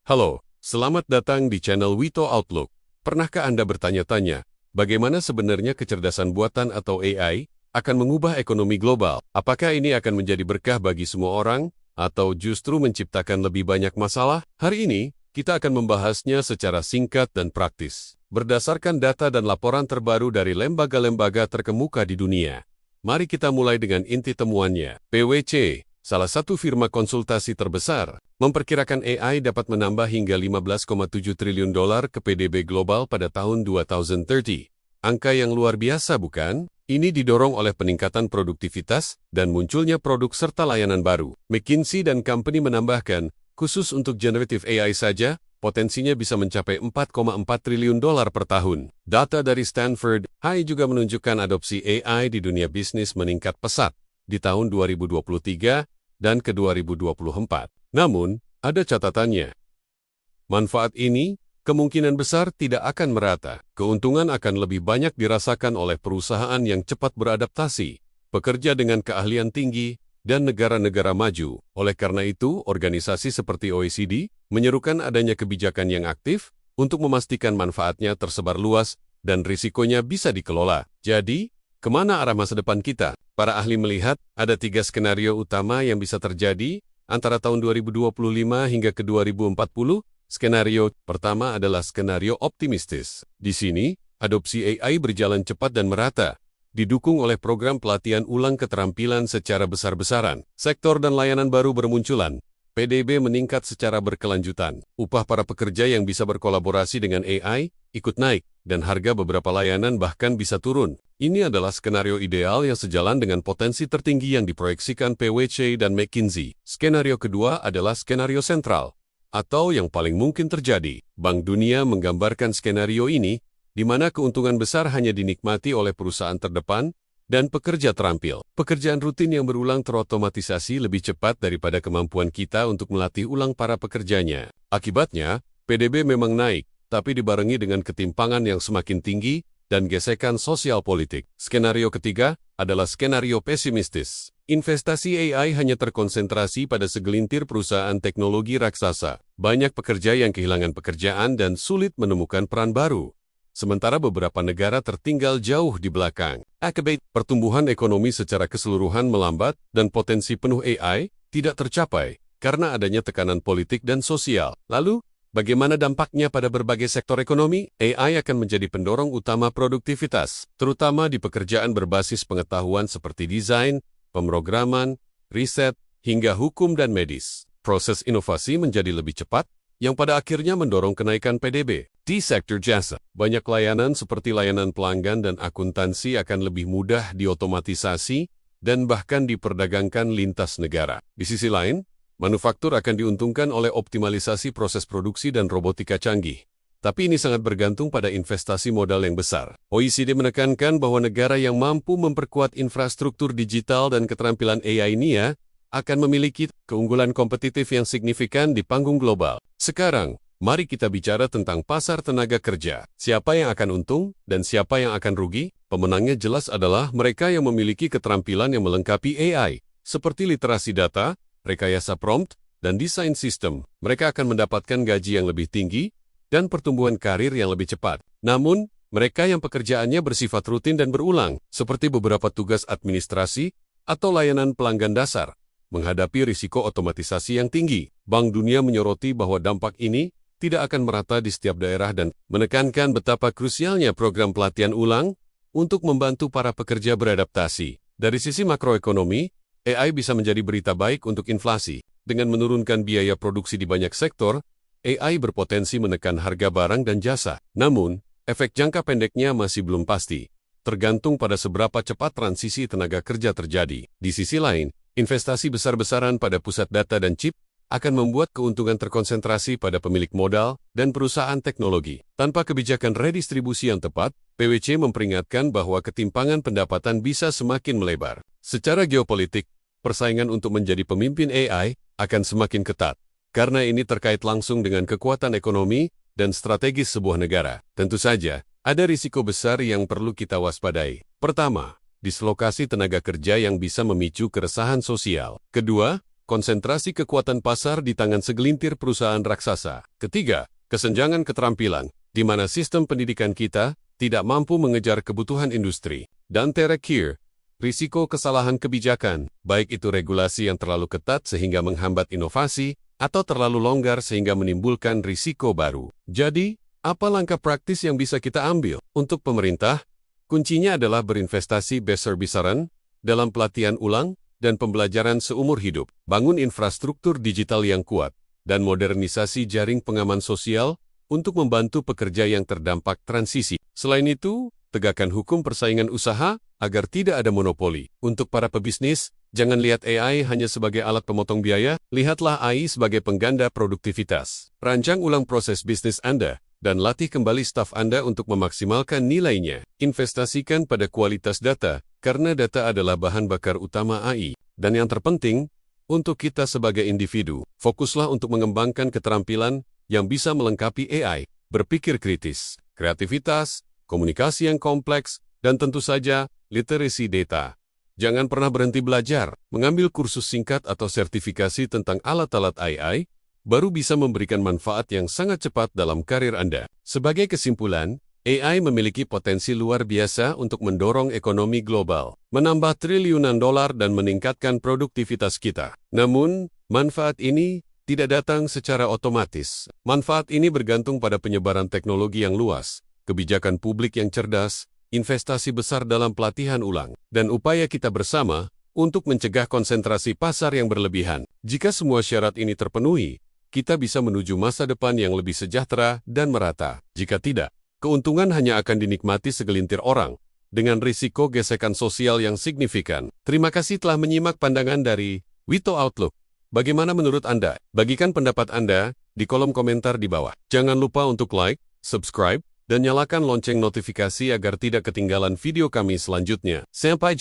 Halo, selamat datang di channel Wito Outlook. Pernahkah Anda bertanya-tanya, bagaimana sebenarnya kecerdasan buatan atau AI akan mengubah ekonomi global? Apakah ini akan menjadi berkah bagi semua orang, atau justru menciptakan lebih banyak masalah? Hari ini, kita akan membahasnya secara singkat dan praktis, berdasarkan data dan laporan terbaru dari lembaga-lembaga terkemuka di dunia. Mari kita mulai dengan inti temuannya. PwC, salah satu firma konsultasi terbesar, memperkirakan AI dapat menambah hingga 15,7 triliun dolar ke PDB global pada tahun 2030. Angka yang luar biasa, bukan? Ini didorong oleh peningkatan produktivitas dan munculnya produk serta layanan baru. McKinsey & Company menambahkan, khusus untuk generative AI saja, potensinya bisa mencapai 4,4 triliun dolar per tahun. Data dari Stanford High juga menunjukkan adopsi AI di dunia bisnis meningkat pesat di tahun 2023 dan ke 2024. Namun, ada catatannya. Manfaat ini kemungkinan besar tidak akan merata. Keuntungan akan lebih banyak dirasakan oleh perusahaan yang cepat beradaptasi, pekerja dengan keahlian tinggi, dan negara-negara maju. Oleh karena itu, organisasi seperti OECD menyerukan adanya kebijakan yang aktif untuk memastikan manfaatnya tersebar luas dan risikonya bisa dikelola. Jadi, kemana arah masa depan kita? Para ahli melihat ada 3 skenario utama yang bisa terjadi antara tahun 2025 hingga ke 2040. Skenario pertama adalah skenario optimistis. Di sini, adopsi AI berjalan cepat dan merata, didukung oleh program pelatihan ulang keterampilan secara besar-besaran. Sektor dan layanan baru bermunculan. PDB meningkat secara berkelanjutan. Upah para pekerja yang bisa berkolaborasi dengan AI ikut naik, dan harga beberapa layanan bahkan bisa turun. Ini adalah skenario ideal yang sejalan dengan potensi tertinggi yang diproyeksikan PwC dan McKinsey. Skenario kedua adalah skenario sentral, atau yang paling mungkin terjadi. Bank Dunia menggambarkan skenario ini, di mana keuntungan besar hanya dinikmati oleh perusahaan terdepan dan pekerja terampil. Pekerjaan rutin yang berulang terotomatisasi lebih cepat daripada kemampuan kita untuk melatih ulang para pekerjanya. Akibatnya, PDB memang naik, tapi dibarengi dengan ketimpangan yang semakin tinggi dan gesekan sosial politik. Skenario ketiga adalah skenario pesimistis. Investasi AI hanya terkonsentrasi pada segelintir perusahaan teknologi raksasa. Banyak pekerja yang kehilangan pekerjaan dan sulit menemukan peran baru. Sementara beberapa negara tertinggal jauh di belakang. Akibat pertumbuhan ekonomi secara keseluruhan melambat dan potensi penuh AI tidak tercapai karena adanya tekanan politik dan sosial. Lalu, bagaimana dampaknya pada berbagai sektor ekonomi? AI akan menjadi pendorong utama produktivitas, terutama di pekerjaan berbasis pengetahuan seperti desain, pemrograman, riset, hingga hukum dan medis. Proses inovasi menjadi lebih cepat, yang pada akhirnya mendorong kenaikan PDB. Di sektor jasa, banyak layanan seperti layanan pelanggan dan akuntansi akan lebih mudah diotomatisasi dan bahkan diperdagangkan lintas negara. Di sisi lain, manufaktur akan diuntungkan oleh optimalisasi proses produksi dan robotika canggih. Tapi ini sangat bergantung pada investasi modal yang besar. OECD menekankan bahwa negara yang mampu memperkuat infrastruktur digital dan keterampilan AI NIA akan memiliki keunggulan kompetitif yang signifikan di panggung global. Sekarang, mari kita bicara tentang pasar tenaga kerja. Siapa yang akan untung dan siapa yang akan rugi? Pemenangnya jelas adalah mereka yang memiliki keterampilan yang melengkapi AI, seperti literasi data, rekayasa prompt, dan desain sistem. Mereka akan mendapatkan gaji yang lebih tinggi dan pertumbuhan karir yang lebih cepat. Namun, mereka yang pekerjaannya bersifat rutin dan berulang, seperti beberapa tugas administrasi atau layanan pelanggan dasar, menghadapi risiko otomatisasi yang tinggi. Bank Dunia menyoroti bahwa dampak ini tidak akan merata di setiap daerah dan menekankan betapa krusialnya program pelatihan ulang untuk membantu para pekerja beradaptasi. Dari sisi makroekonomi, AI bisa menjadi berita baik untuk inflasi. Dengan menurunkan biaya produksi di banyak sektor, AI berpotensi menekan harga barang dan jasa. Namun, efek jangka pendeknya masih belum pasti, tergantung pada seberapa cepat transisi tenaga kerja terjadi. Di sisi lain, investasi besar-besaran pada pusat data dan chip akan membuat keuntungan terkonsentrasi pada pemilik modal dan perusahaan teknologi. Tanpa kebijakan redistribusi yang tepat, PwC memperingatkan bahwa ketimpangan pendapatan bisa semakin melebar. Secara geopolitik, persaingan untuk menjadi pemimpin AI akan semakin ketat, karena ini terkait langsung dengan kekuatan ekonomi dan strategis sebuah negara. Tentu saja, ada risiko besar yang perlu kita waspadai. Pertama, dislokasi tenaga kerja yang bisa memicu keresahan sosial. Kedua, konsentrasi kekuatan pasar di tangan segelintir perusahaan raksasa. Ketiga, kesenjangan keterampilan, di mana sistem pendidikan kita tidak mampu mengejar kebutuhan industri. Dan terakhir, risiko kesalahan kebijakan, baik itu regulasi yang terlalu ketat sehingga menghambat inovasi, atau terlalu longgar sehingga menimbulkan risiko baru. Jadi, apa langkah praktis yang bisa kita ambil? Untuk pemerintah, kuncinya adalah berinvestasi besar-besaran dalam pelatihan ulang dan pembelajaran seumur hidup, bangun infrastruktur digital yang kuat, dan modernisasi jaring pengaman sosial untuk membantu pekerja yang terdampak transisi. Selain itu, tegakkan hukum persaingan usaha agar tidak ada monopoli. Untuk para pebisnis, jangan lihat AI hanya sebagai alat pemotong biaya, lihatlah AI sebagai pengganda produktivitas. Rancang ulang proses bisnis Anda, dan latih kembali staf Anda untuk memaksimalkan nilainya. Investasikan pada kualitas data, karena data adalah bahan bakar utama AI. Dan yang terpenting, untuk kita sebagai individu, fokuslah untuk mengembangkan keterampilan yang bisa melengkapi AI, berpikir kritis, kreativitas, komunikasi yang kompleks, dan tentu saja, literasi data. Jangan pernah berhenti belajar, mengambil kursus singkat atau sertifikasi tentang alat-alat AI, baru bisa memberikan manfaat yang sangat cepat dalam karir Anda. Sebagai kesimpulan, AI memiliki potensi luar biasa untuk mendorong ekonomi global, menambah triliunan dolar dan meningkatkan produktivitas kita. Namun, manfaat ini tidak datang secara otomatis. Manfaat ini bergantung pada penyebaran teknologi yang luas, kebijakan publik yang cerdas, investasi besar dalam pelatihan ulang, dan upaya kita bersama untuk mencegah konsentrasi pasar yang berlebihan. Jika semua syarat ini terpenuhi, kita bisa menuju masa depan yang lebih sejahtera dan merata. Jika tidak, keuntungan hanya akan dinikmati segelintir orang, dengan risiko gesekan sosial yang signifikan. Terima kasih telah menyimak pandangan dari Wito Outlook. Bagaimana menurut Anda? Bagikan pendapat Anda di kolom komentar di bawah. Jangan lupa untuk like, subscribe, dan nyalakan lonceng notifikasi agar tidak ketinggalan video kami selanjutnya. Sampai jumpa.